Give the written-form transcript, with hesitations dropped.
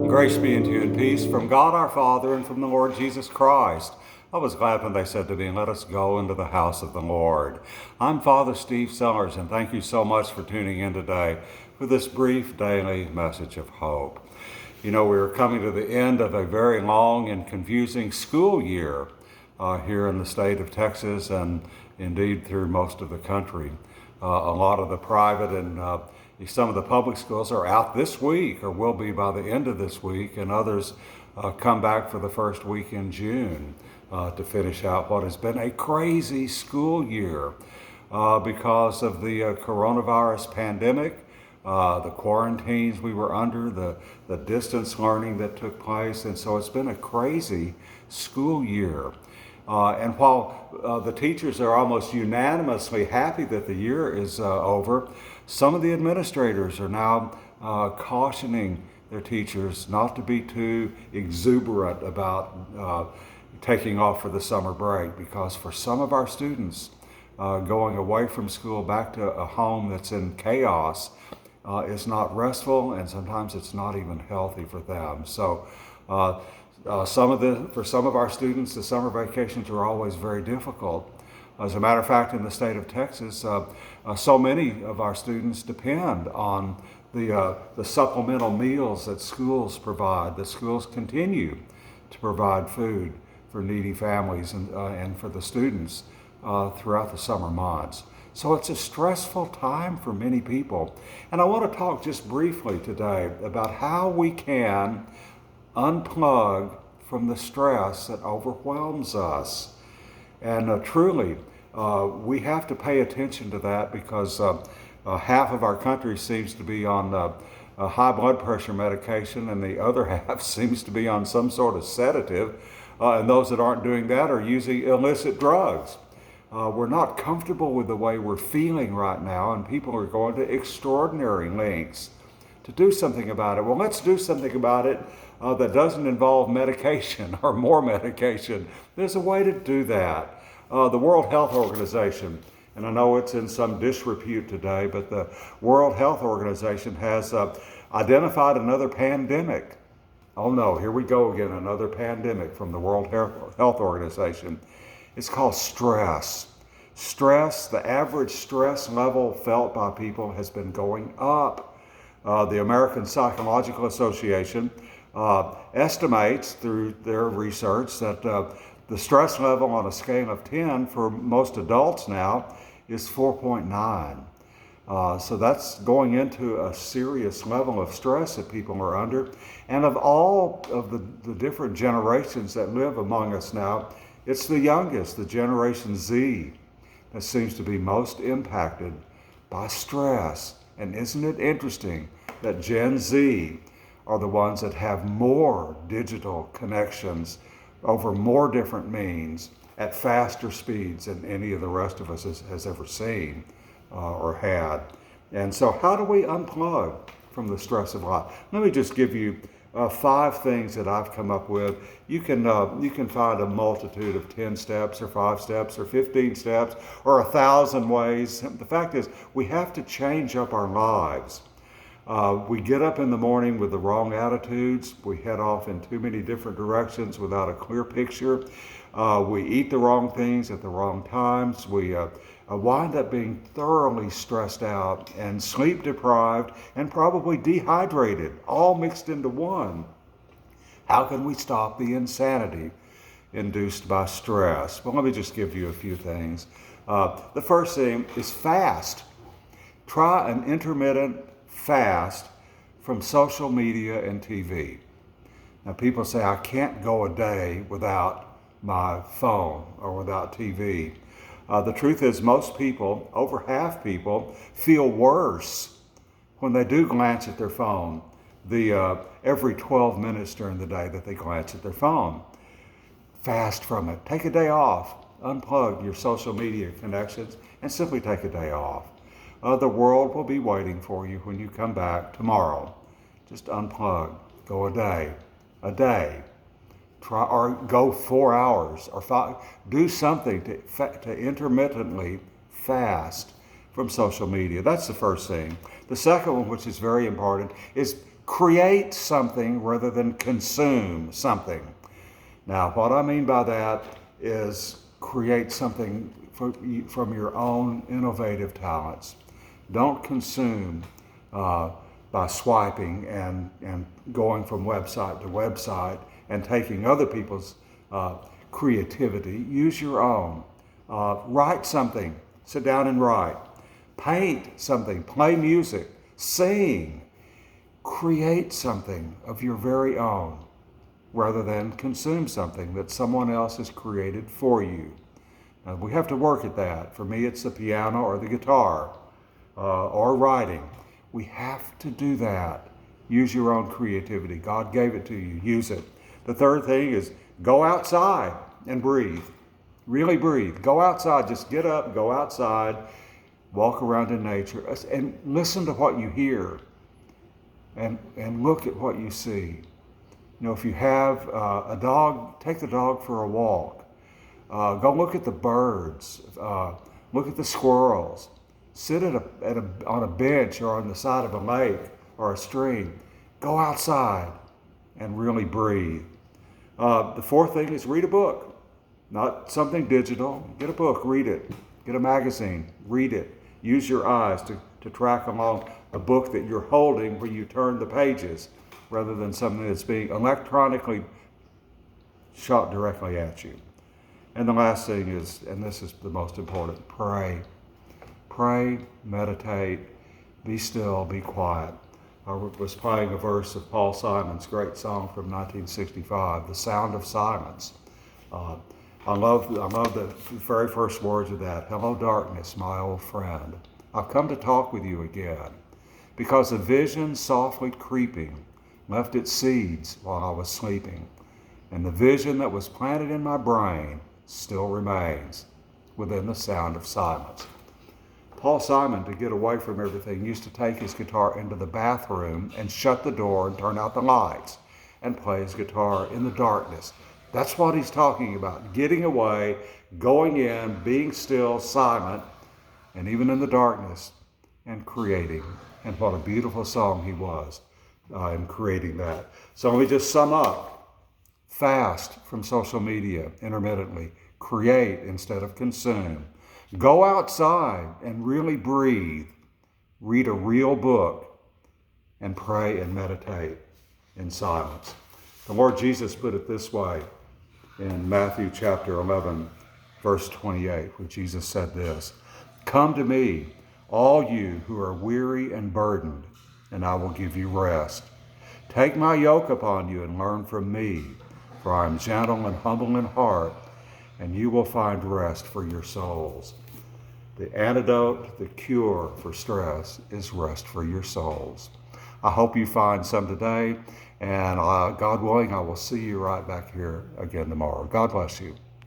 Grace be unto you and peace from God our Father and from the Lord Jesus Christ. I was glad when they said to me, let us go into the house of the Lord. I'm Father Steve Sellers, and thank you so much for tuning in today for this brief daily message of hope. You know, we're coming to the end of a very long and confusing school year here in the state of Texas and indeed through most of the country. A lot of the private and some of the public schools are out this week or will be by the end of this week, and others come back for the first week in June to finish out what has been a crazy school year because of the coronavirus pandemic, the quarantines we were under, the distance learning that took place, and so it's been a crazy school year. And while the teachers are almost unanimously happy that the year is over, some of the administrators are now cautioning their teachers not to be too exuberant about taking off for the summer break, because for some of our students, going away from school back to a home that's in chaos is not restful, and sometimes it's not even healthy for them. So for some of our students, the summer vacations are always very difficult. As a matter of fact, in the state of Texas, so many of our students depend on the supplemental meals that schools provide. The schools continue to provide food for needy families and for the students throughout the summer months. So it's a stressful time for many people. And I want to talk just briefly today about how we can unplug from the stress that overwhelms us. And truly, we have to pay attention to that, because half of our country seems to be on high blood pressure medication, and the other half seems to be on some sort of sedative. And those that aren't doing that are using illicit drugs. We're not comfortable with the way we're feeling right now, and people are going to extraordinary lengths to do something about it. Well, let's do something about it that doesn't involve medication or more medication. There's a way to do that. The World Health Organization, and I know it's in some disrepute today, but the World Health Organization has identified another pandemic. Oh no, here we go again, another pandemic from the World Health Organization. It's called stress. Stress, the average stress level felt by people has been going up. The American Psychological Association estimates through their research that the stress level on a scale of 10 for most adults now is 4.9. So that's going into a serious level of stress that people are under. And of all of the different generations that live among us now, it's the youngest, the Generation Z, that seems to be most impacted by stress. And isn't it interesting that Gen Z are the ones that have more digital connections over more different means at faster speeds than any of the rest of us has ever seen or had. And so how do we unplug from the stress of life? Let me just give you 5 things that I've come up with. You can find a multitude of 10 steps or 5 steps or 15 steps or 1,000 ways. The fact is, we have to change up our lives. We get up in the morning with the wrong attitudes. We head off in too many different directions without a clear picture. We eat the wrong things at the wrong times. We wind up being thoroughly stressed out and sleep deprived and probably dehydrated, all mixed into one. How can we stop the insanity induced by stress? Well, let me just give you a few things. The first thing is fast. Try an intermittent fast from social media and TV. And people say, I can't go a day without my phone or without TV. The truth is, most people, over half people, feel worse when they do glance at their phone every 12 minutes during the day that they glance at their phone. Fast from it. Take a day off. Unplug your social media connections and simply take a day off. The world will be waiting for you when you come back tomorrow. Just unplug. Go a day. Try or go 4 hours or 5. Do something to intermittently fast from social media. That's the first thing. The second one, which is very important, is create something rather than consume something. Now, what I mean by that is create something from your own innovative talents. Don't consume by swiping and going from website to website and taking other people's creativity. Use your own. Write something. Sit down and write. Paint something. Play music. Sing. Create something of your very own rather than consume something that someone else has created for you. Now, we have to work at that. For me, it's the piano or the guitar or writing. We have to do that. Use your own creativity. God gave it to you. Use it. The third thing is go outside and breathe. Really breathe. Go outside. Just get up, go outside, walk around in nature, and listen to what you hear and look at what you see. You know, if you have a dog, take the dog for a walk. Go look at the birds. Look at the squirrels. Sit on a bench or on the side of a lake or a stream. Go outside and really breathe. The fourth thing is read a book. Not something digital. Get a book, read it. Get a magazine, read it. Use your eyes to track along a book that you're holding when you turn the pages, rather than something that's being electronically shot directly at you. And the last thing is, and this is the most important, pray. Pray, meditate, be still, be quiet. I was playing a verse of Paul Simon's great song from 1965, The Sound of Silence. I love the very first words of that. Hello, darkness, my old friend. I've come to talk with you again, because a vision softly creeping left its seeds while I was sleeping, and the vision that was planted in my brain still remains within the sound of silence. Paul Simon, to get away from everything, used to take his guitar into the bathroom and shut the door and turn out the lights and play his guitar in the darkness. That's what he's talking about, getting away, going in, being still, silent, and even in the darkness, and creating. And what a beautiful song he was in creating that. So let me just sum up. Fast from social media intermittently. Create instead of consume. Go outside and really breathe. Read a real book and pray and meditate in silence. The Lord Jesus put it this way in Matthew chapter 11, verse 28, where Jesus said this, "Come to me, all you who are weary and burdened, and I will give you rest. Take my yoke upon you and learn from me, for I am gentle and humble in heart, and you will find rest for your souls." The antidote, the cure for stress is rest for your souls. I hope you find some today, and God willing, I will see you right back here again tomorrow. God bless you.